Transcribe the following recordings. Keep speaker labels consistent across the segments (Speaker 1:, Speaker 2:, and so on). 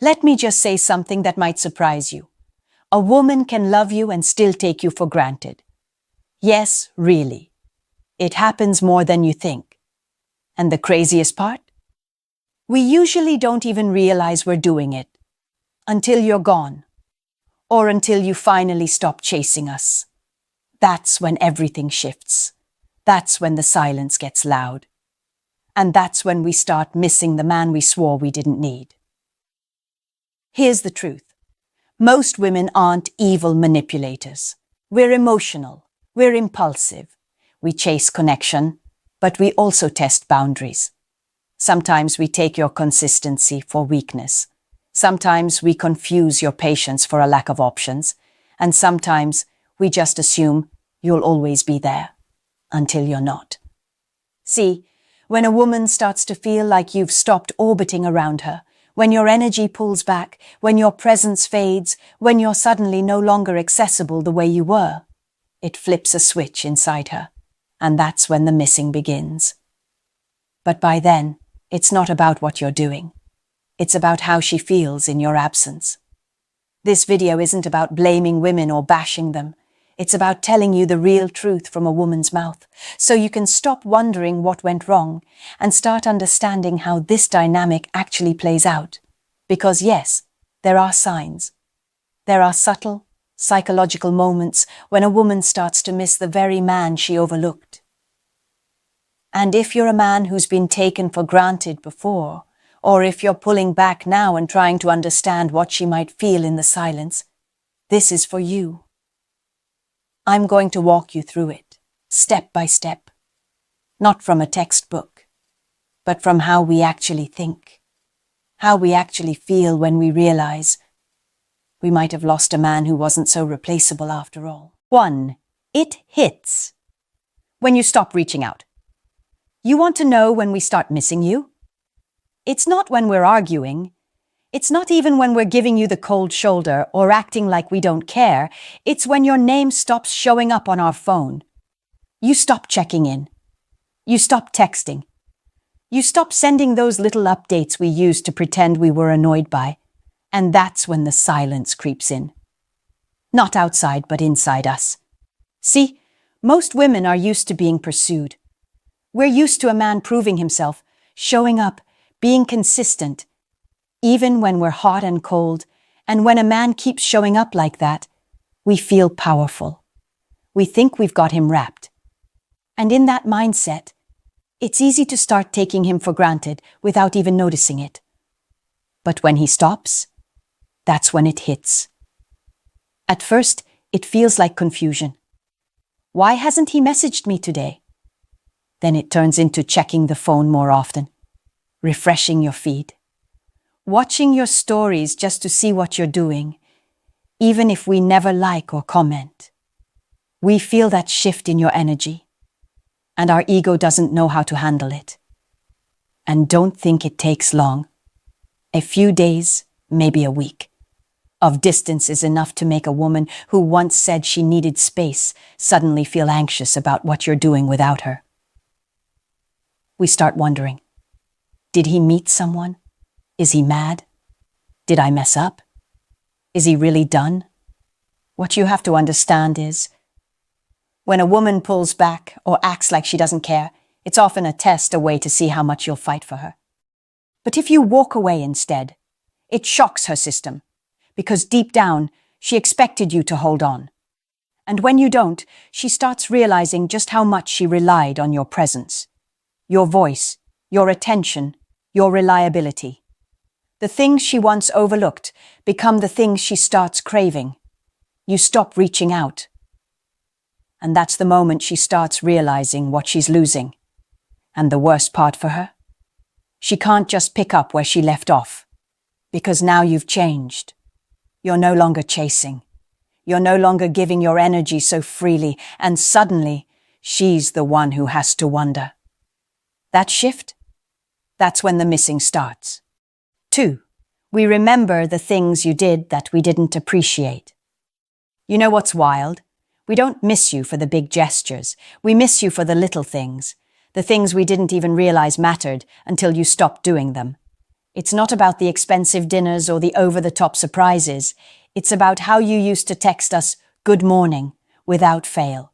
Speaker 1: Let me just say something that might surprise you. A woman can love you and still take you for granted. Yes, really. It happens more than you think. And the craziest part? We usually don't even realize we're doing it until you're gone, or until you finally stop chasing us. That's when everything shifts. That's when the silence gets loud. And that's when we start missing the man we swore we didn't need. Here's the truth. Most women aren't evil manipulators. We're emotional. We're impulsive. We chase connection, but we also test boundaries. Sometimes we take your consistency for weakness. Sometimes we confuse your patience for a lack of options. And sometimes we just assume you'll always be there until you're not. See, when a woman starts to feel like you've stopped orbiting around her, when your energy pulls back, when your presence fades, when you're suddenly no longer accessible the way you were, it flips a switch inside her, and that's when the missing begins. But by then, it's not about what you're doing. It's about how she feels in your absence. This video isn't about blaming women or bashing them. It's about telling you the real truth from a woman's mouth, so you can stop wondering what went wrong and start understanding how this dynamic actually plays out. Because yes, there are signs. There are subtle, psychological moments when a woman starts to miss the very man she overlooked. And if you're a man who's been taken for granted before, or if you're pulling back now and trying to understand what she might feel in the silence, this is for you. I'm going to walk you through it, step by step, not from a textbook, but from how we actually think, how we actually feel when we realize we might have lost a man who wasn't so replaceable after all. 1. It hits. When you stop reaching out. You want to know when we start missing you? It's not when we're arguing. It's not even when we're giving you the cold shoulder or acting like we don't care. It's when your name stops showing up on our phone. You stop checking in. You stop texting. You stop sending those little updates we used to pretend we were annoyed by. And that's when the silence creeps in. Not outside, but inside us. See, most women are used to being pursued. We're used to a man proving himself, showing up, being consistent. Even when we're hot and cold, and when a man keeps showing up like that, we feel powerful. We think we've got him wrapped. And in that mindset, it's easy to start taking him for granted without even noticing it. But when he stops, that's when it hits. At first, it feels like confusion. Why hasn't he messaged me today? Then it turns into checking the phone more often, refreshing your feed, watching your stories just to see what you're doing, even if we never like or comment. We feel that shift in your energy, and our ego doesn't know how to handle it. And don't think it takes long. A few days, maybe a week, of distance is enough to make a woman who once said she needed space suddenly feel anxious about what you're doing without her. We start wondering, did he meet someone? Is he mad? Did I mess up? Is he really done? What you have to understand is, when a woman pulls back or acts like she doesn't care, it's often a test, a way to see how much you'll fight for her. But if you walk away instead, it shocks her system, because deep down, she expected you to hold on. And when you don't, she starts realizing just how much she relied on your presence, your voice, your attention, your reliability. The things she once overlooked become the things she starts craving. You stop reaching out. And that's the moment she starts realizing what she's losing. And the worst part for her? She can't just pick up where she left off. Because now you've changed. You're no longer chasing. You're no longer giving your energy so freely, and suddenly, she's the one who has to wonder. That shift? That's when the missing starts. 2. We remember the things you did that we didn't appreciate. You know what's wild? We don't miss you for the big gestures. We miss you for the little things, the things we didn't even realize mattered until you stopped doing them. It's not about the expensive dinners or the over-the-top surprises. It's about how you used to text us, "Good morning," without fail.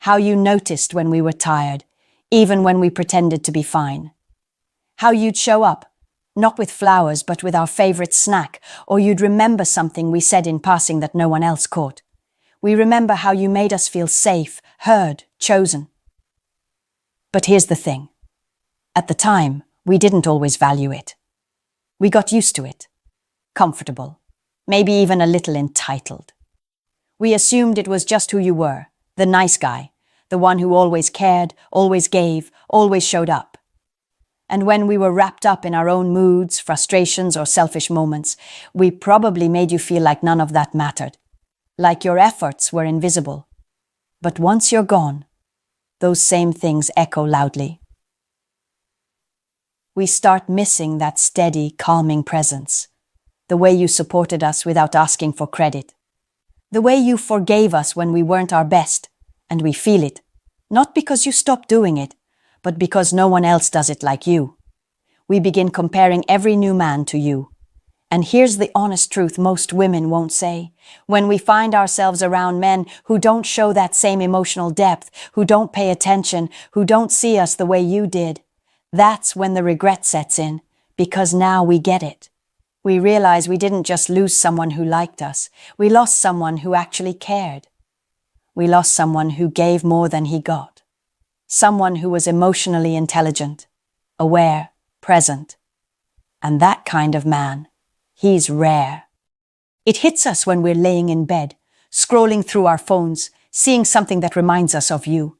Speaker 1: How you noticed when we were tired, even when we pretended to be fine. How you'd show up, not with flowers but with our favorite snack, or you'd remember something we said in passing that no one else caught. We remember how you made us feel safe, heard, chosen. But here's the thing. At the time, we didn't always value it. We got used to it. Comfortable. Maybe even a little entitled. We assumed it was just who you were, the nice guy, the one who always cared, always gave, always showed up. And when we were wrapped up in our own moods, frustrations, or selfish moments, we probably made you feel like none of that mattered, like your efforts were invisible. But once you're gone, those same things echo loudly. We start missing that steady, calming presence, the way you supported us without asking for credit, the way you forgave us when we weren't our best, and we feel it, not because you stopped doing it, but because no one else does it like you. We begin comparing every new man to you. And here's the honest truth most women won't say. When we find ourselves around men who don't show that same emotional depth, who don't pay attention, who don't see us the way you did, that's when the regret sets in, because now we get it. We realize we didn't just lose someone who liked us, we lost someone who actually cared. We lost someone who gave more than he got. Someone who was emotionally intelligent, aware, present. And that kind of man, he's rare. It hits us when we're laying in bed, scrolling through our phones, seeing something that reminds us of you.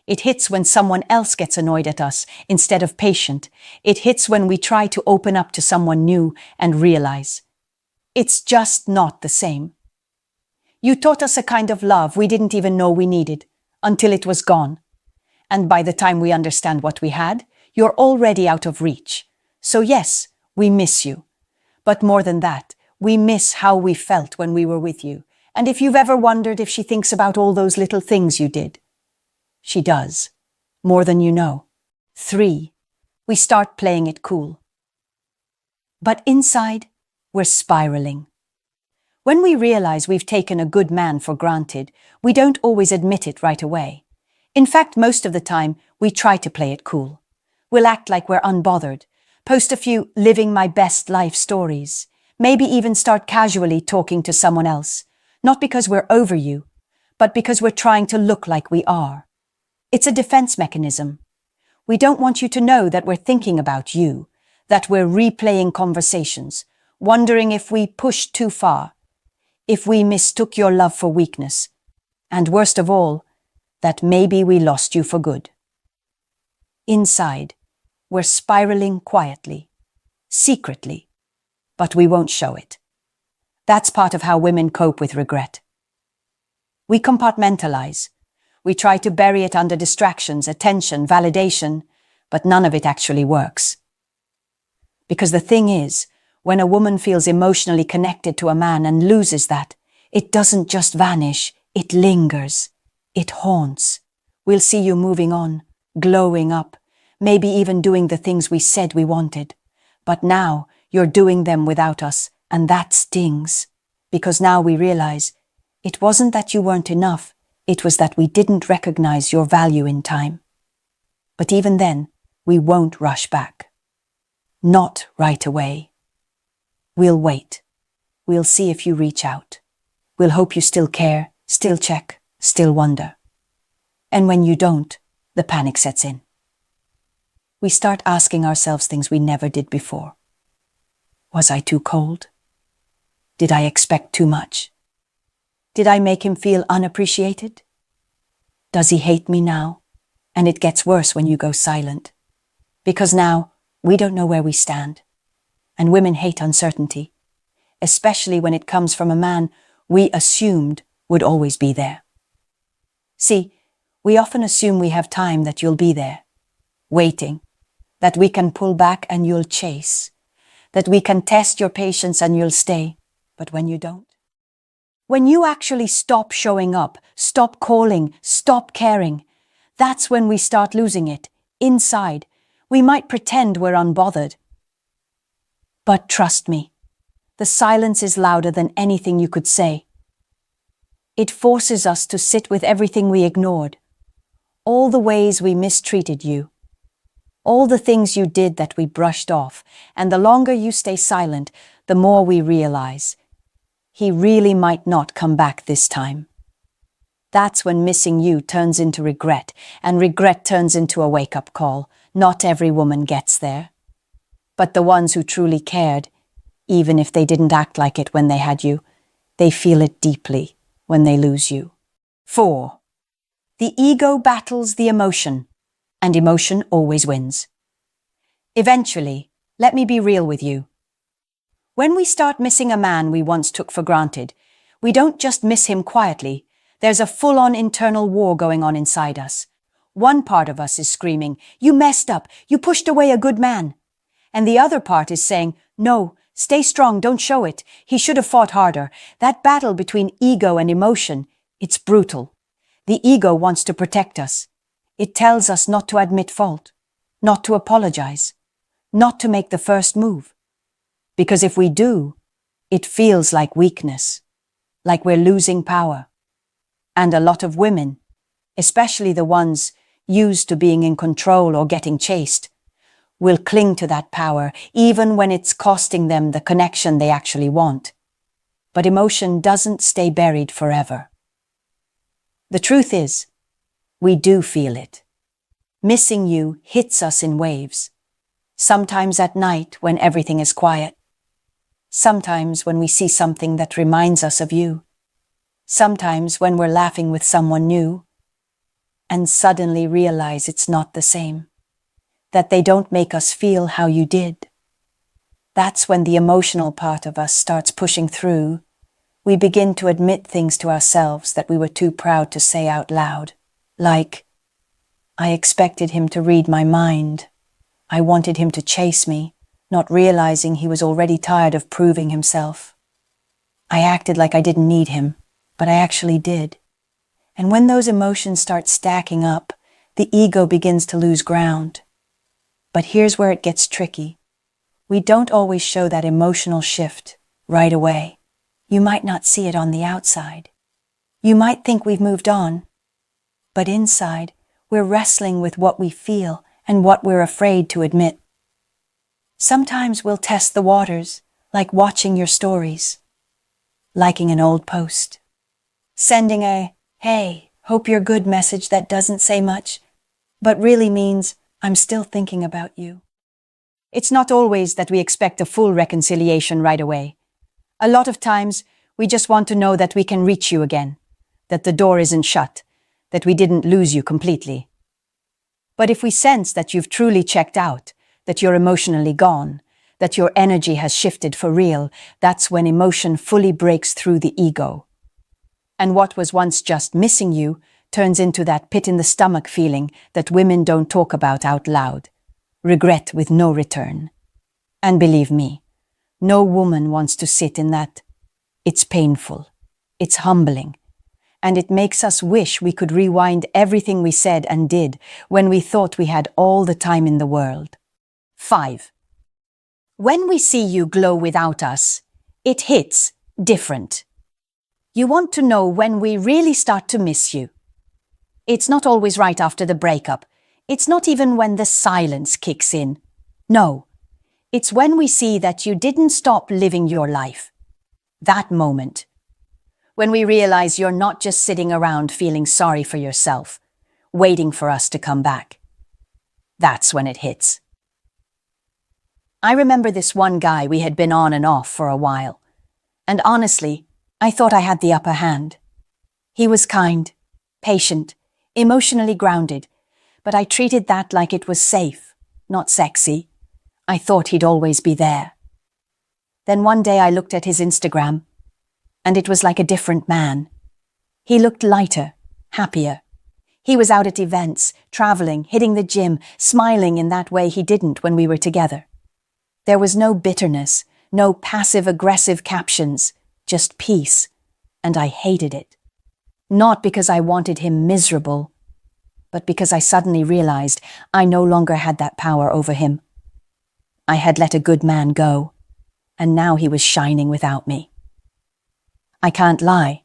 Speaker 1: It hits when someone else gets annoyed at us instead of patient. It hits when we try to open up to someone new and realize it's just not the same. You taught us a kind of love we didn't even know we needed until it was gone. And by the time we understand what we had, you're already out of reach. So yes, we miss you. But more than that, we miss how we felt when we were with you. And if you've ever wondered if she thinks about all those little things you did, she does. More than you know. 3. We start playing it cool. But inside, we're spiraling. When we realize we've taken a good man for granted, we don't always admit it right away. In fact, most of the time, we try to play it cool. We'll act like we're unbothered, post a few living my best life stories, maybe even start casually talking to someone else, not because we're over you, but because we're trying to look like we are. It's a defense mechanism. We don't want you to know that we're thinking about you, that we're replaying conversations, wondering if we pushed too far, if we mistook your love for weakness, and worst of all, that maybe we lost you for good. Inside, we're spiraling quietly, secretly, but we won't show it. That's part of how women cope with regret. We compartmentalize. We try to bury it under distractions, attention, validation, but none of it actually works. Because the thing is, when a woman feels emotionally connected to a man and loses that, it doesn't just vanish, it lingers. It haunts. We'll see you moving on, glowing up, maybe even doing the things we said we wanted. But now you're doing them without us, and that stings. Because now we realize it wasn't that you weren't enough, it was that we didn't recognize your value in time. But even then, we won't rush back. Not right away. We'll wait. We'll see if you reach out. We'll hope you still care, still check, still wonder. And when you don't, the panic sets in. We start asking ourselves things we never did before. Was I too cold? Did I expect too much? Did I make him feel unappreciated? Does he hate me now? And it gets worse when you go silent. Because now, we don't know where we stand. And women hate uncertainty, especially when it comes from a man we assumed would always be there. See, we often assume we have time, that you'll be there, waiting, that we can pull back and you'll chase, that we can test your patience and you'll stay. But when you don't, when you actually stop showing up, stop calling, stop caring, that's when we start losing it. Inside, we might pretend we're unbothered, But trust me, the silence is louder than anything you could say. It forces us to sit with everything we ignored, all the ways we mistreated you, all the things you did that we brushed off, and the longer you stay silent, the more we realize he really might not come back this time. That's when missing you turns into regret, and regret turns into a wake-up call. Not every woman gets there. But the ones who truly cared, even if they didn't act like it when they had you, they feel it deeply when they lose you. 4. The ego battles the emotion, and emotion always wins. Eventually, let me be real with you. When we start missing a man we once took for granted, we don't just miss him quietly. There's a full-on internal war going on inside us. One part of us is screaming, "You messed up, you pushed away a good man." And the other part is saying, "No, stay strong, don't show it. He should have fought harder." That battle between ego and emotion, it's brutal. The ego wants to protect us. It tells us not to admit fault, not to apologize, not to make the first move. Because if we do, it feels like weakness, like we're losing power. And a lot of women, especially the ones used to being in control or getting chased, will cling to that power even when it's costing them the connection they actually want. But emotion doesn't stay buried forever. The truth is, we do feel it. Missing you hits us in waves. Sometimes at night when everything is quiet. Sometimes when we see something that reminds us of you. Sometimes when we're laughing with someone new and suddenly realize it's not the same, that they don't make us feel how you did. That's when the emotional part of us starts pushing through. We begin to admit things to ourselves that we were too proud to say out loud. Like, I expected him to read my mind. I wanted him to chase me, not realizing he was already tired of proving himself. I acted like I didn't need him, but I actually did. And when those emotions start stacking up, the ego begins to lose ground. But here's where it gets tricky. We don't always show that emotional shift right away. You might not see it on the outside. You might think we've moved on. But inside, we're wrestling with what we feel and what we're afraid to admit. Sometimes we'll test the waters, like watching your stories, liking an old post, sending a, "Hey, hope you're good" message that doesn't say much, but really means, "I'm still thinking about you." It's not always that we expect a full reconciliation right away. A lot of times, we just want to know that we can reach you again, that the door isn't shut, that we didn't lose you completely. But if we sense that you've truly checked out, that you're emotionally gone, that your energy has shifted for real, that's when emotion fully breaks through the ego. And what was once just missing you turns into that pit-in-the-stomach feeling that women don't talk about out loud. Regret with no return. And believe me, no woman wants to sit in that. It's painful. It's humbling. And it makes us wish we could rewind everything we said and did when we thought we had all the time in the world. 5. When we see you glow without us, it hits different. You want to know when we really start to miss you. It's not always right after the breakup. It's not even when the silence kicks in. No, it's when we see that you didn't stop living your life. That moment. When we realize you're not just sitting around feeling sorry for yourself, waiting for us to come back. That's when it hits. I remember this one guy we had been on and off for a while. And honestly, I thought I had the upper hand. He was kind, patient, emotionally grounded, but I treated that like it was safe, not sexy. I thought he'd always be there. Then one day I looked at his Instagram, and it was like a different man. He looked lighter, happier. He was out at events, traveling, hitting the gym, smiling in that way he didn't when we were together. There was no bitterness, no passive-aggressive captions, just peace, and I hated it. Not because I wanted him miserable, but because I suddenly realized I no longer had that power over him. I had let a good man go, and now he was shining without me. I can't lie.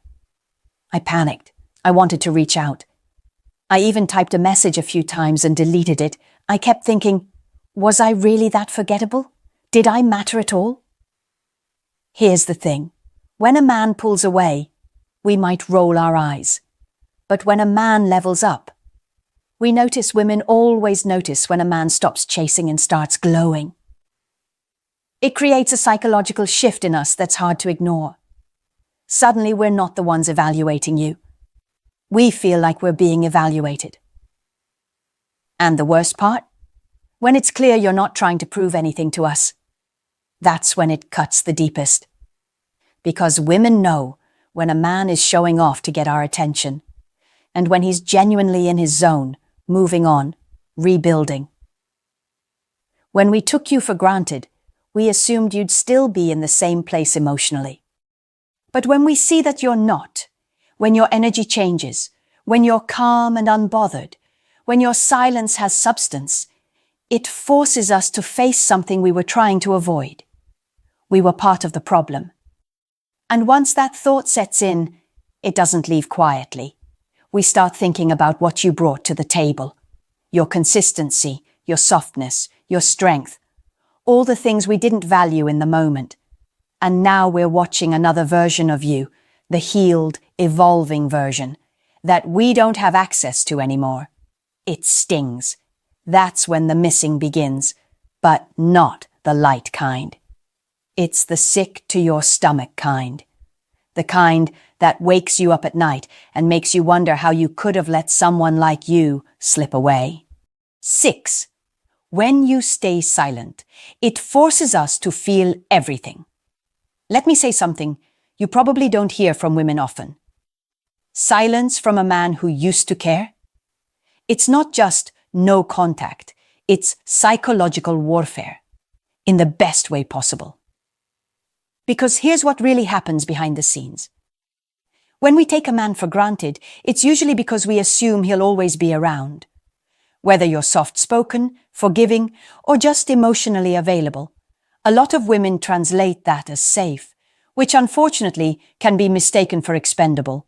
Speaker 1: I panicked. I wanted to reach out. I even typed a message a few times and deleted it. I kept thinking, was I really that forgettable? Did I matter at all? Here's the thing. When a man pulls away, we might roll our eyes. But when a man levels up, we notice. Women always notice when a man stops chasing and starts glowing. It creates a psychological shift in us that's hard to ignore. Suddenly, we're not the ones evaluating you. We feel like we're being evaluated. And the worst part? When it's clear you're not trying to prove anything to us. That's when it cuts the deepest. Because women know when a man is showing off to get our attention, and when he's genuinely in his zone, moving on, rebuilding. When we took you for granted, we assumed you'd still be in the same place emotionally. But when we see that you're not, when your energy changes, when you're calm and unbothered, when your silence has substance, it forces us to face something we were trying to avoid. We were part of the problem. And once that thought sets in, it doesn't leave quietly. We start thinking about what you brought to the table. Your consistency, your softness, your strength. All the things we didn't value in the moment. And now we're watching another version of you, the healed, evolving version, that we don't have access to anymore. It stings. That's when the missing begins, but not the light kind. It's the sick to your stomach kind. The kind that wakes you up at night and makes you wonder how you could have let someone like you slip away. 6. When you stay silent, it forces us to feel everything. Let me say something you probably don't hear from women often. Silence from a man who used to care? It's not just no contact, it's psychological warfare, in the best way possible. Because here's what really happens behind the scenes. When we take a man for granted, it's usually because we assume he'll always be around. Whether you're soft-spoken, forgiving, or just emotionally available, a lot of women translate that as safe, which unfortunately can be mistaken for expendable.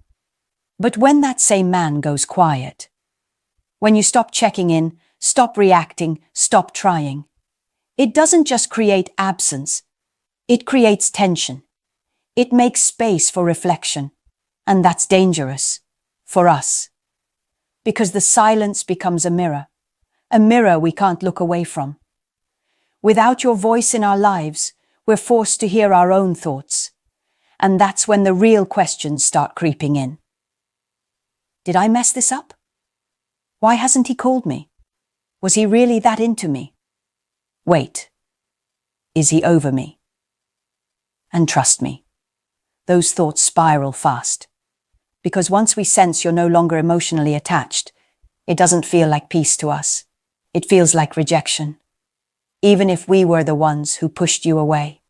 Speaker 1: But when that same man goes quiet, when you stop checking in, stop reacting, stop trying, it doesn't just create absence, it creates tension. It makes space for reflection, and that's dangerous for us. Because the silence becomes a mirror we can't look away from. Without your voice in our lives, we're forced to hear our own thoughts. And that's when the real questions start creeping in. Did I mess this up? Why hasn't he called me? Was he really that into me? Wait, is he over me? And trust me, those thoughts spiral fast. Because once we sense you're no longer emotionally attached, it doesn't feel like peace to us. It feels like rejection. Even if we were the ones who pushed you away.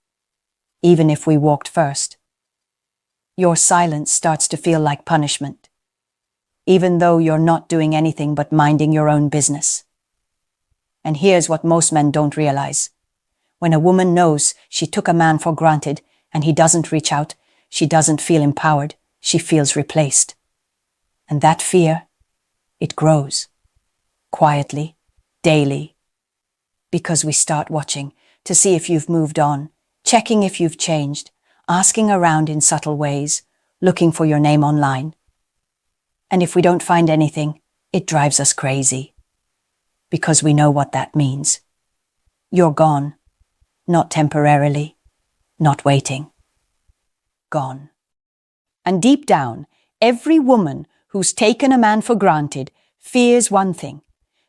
Speaker 1: Even if we walked first. Your silence starts to feel like punishment. Even though you're not doing anything but minding your own business. And here's what most men don't realize. When a woman knows she took a man for granted and he doesn't reach out, she doesn't feel empowered, she feels replaced. And that fear, it grows. Quietly, daily. Because we start watching to see if you've moved on, checking if you've changed, asking around in subtle ways, looking for your name online. And if we don't find anything, it drives us crazy. Because we know what that means. You're gone. Not temporarily. Not waiting. Gone. And deep down, every woman who's taken a man for granted fears one thing,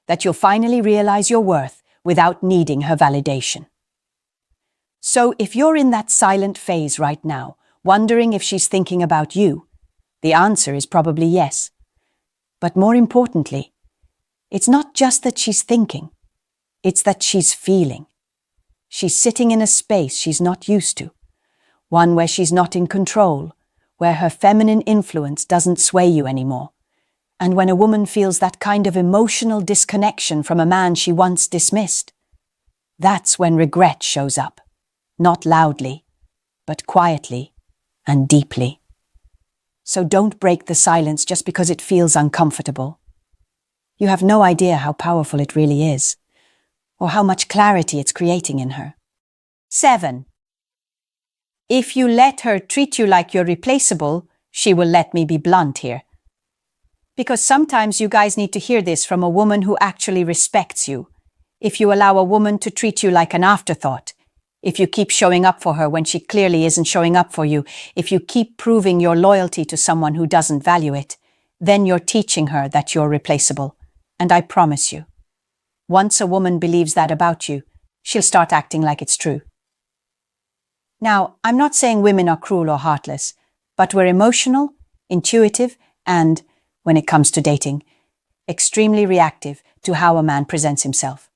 Speaker 1: that you'll finally realize your worth without needing her validation. So if you're in that silent phase right now, wondering if she's thinking about you, the answer is probably yes. But more importantly, it's not just that she's thinking, it's that she's feeling. She's sitting in a space she's not used to, one where she's not in control, where her feminine influence doesn't sway you anymore. And when a woman feels that kind of emotional disconnection from a man she once dismissed, that's when regret shows up. not loudly, but quietly and deeply. So don't break the silence just because it feels uncomfortable. You have no idea how powerful it really is, or how much clarity it's creating in her. 7. If you let her treat you like you're replaceable, she will let me be blunt here. Because sometimes you guys need to hear this from a woman who actually respects you. If you allow a woman to treat you like an afterthought, if you keep showing up for her when she clearly isn't showing up for you, if you keep proving your loyalty to someone who doesn't value it, then you're teaching her that you're replaceable. And I promise you, once a woman believes that about you, she'll start acting like it's true. Now, I'm not saying women are cruel or heartless, but we're emotional, intuitive, and, when it comes to dating, extremely reactive to how a man presents himself.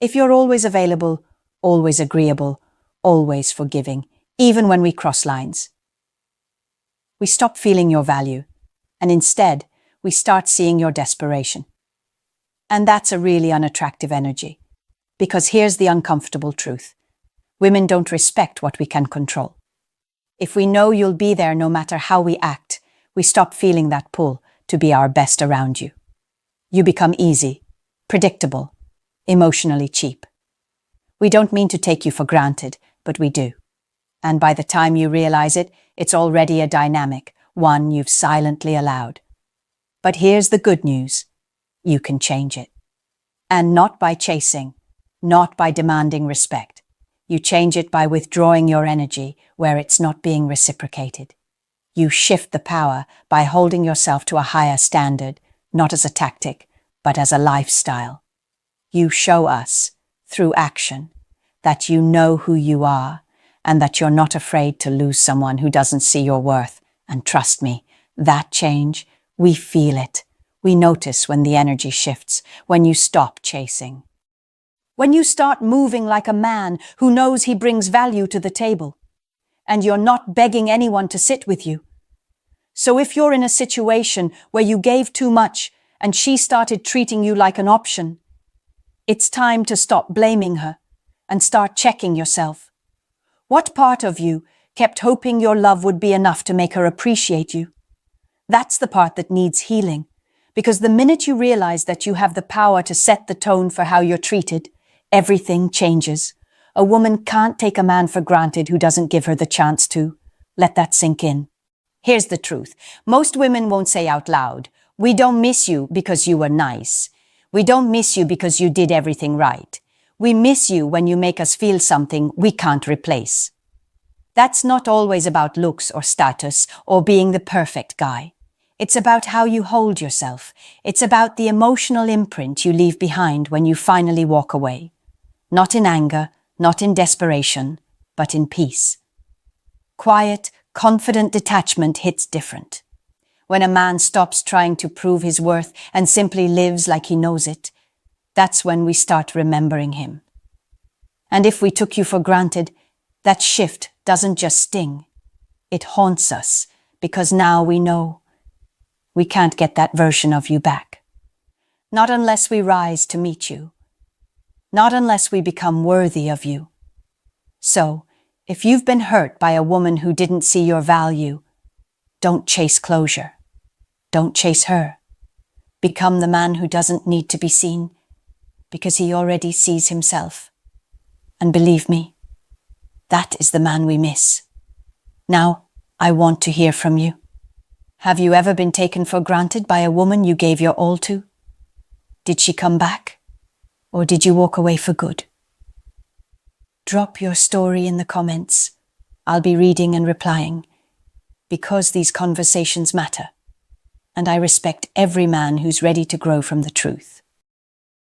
Speaker 1: If you're always available, always agreeable, always forgiving, even when we cross lines, we stop feeling your value, and instead, we start seeing your desperation. And that's a really unattractive energy, because here's the uncomfortable truth. Women don't respect what we can control. If we know you'll be there no matter how we act, we stop feeling that pull to be our best around you. You become easy, predictable, emotionally cheap. We don't mean to take you for granted, but we do. And by the time you realize it, it's already a dynamic, one you've silently allowed. But here's the good news. You can change it. And not by chasing, not by demanding respect. You change it by withdrawing your energy where it's not being reciprocated. You shift the power by holding yourself to a higher standard, not as a tactic, but as a lifestyle. You show us, through action, that you know who you are and that you're not afraid to lose someone who doesn't see your worth. And trust me, that change, we feel it. We notice when the energy shifts, when you stop chasing. When you start moving like a man who knows he brings value to the table, and you're not begging anyone to sit with you. So if you're in a situation where you gave too much and she started treating you like an option, it's time to stop blaming her and start checking yourself. What part of you kept hoping your love would be enough to make her appreciate you? That's the part that needs healing, because the minute you realize that you have the power to set the tone for how you're treated, everything changes. A woman can't take a man for granted who doesn't give her the chance to. Let that sink in. Here's the truth. Most women won't say out loud, "We don't miss you because you were nice. We don't miss you because you did everything right. We miss you when you make us feel something we can't replace." That's not always about looks or status or being the perfect guy. It's about how you hold yourself. It's about the emotional imprint you leave behind when you finally walk away. Not in anger, not in desperation, but in peace. Quiet, confident detachment hits different. When a man stops trying to prove his worth and simply lives like he knows it, that's when we start remembering him. And if we took you for granted, that shift doesn't just sting. It haunts us, because now we know we can't get that version of you back. Not unless we rise to meet you. Not unless we become worthy of you. So, if you've been hurt by a woman who didn't see your value, don't chase closure. Don't chase her. Become the man who doesn't need to be seen, because he already sees himself. And believe me, that is the man we miss. Now, I want to hear from you. Have you ever been taken for granted by a woman you gave your all to? Did she come back? Or did you walk away for good? Drop your story in the comments. I'll be reading and replying, because these conversations matter, and I respect every man who's ready to grow from the truth.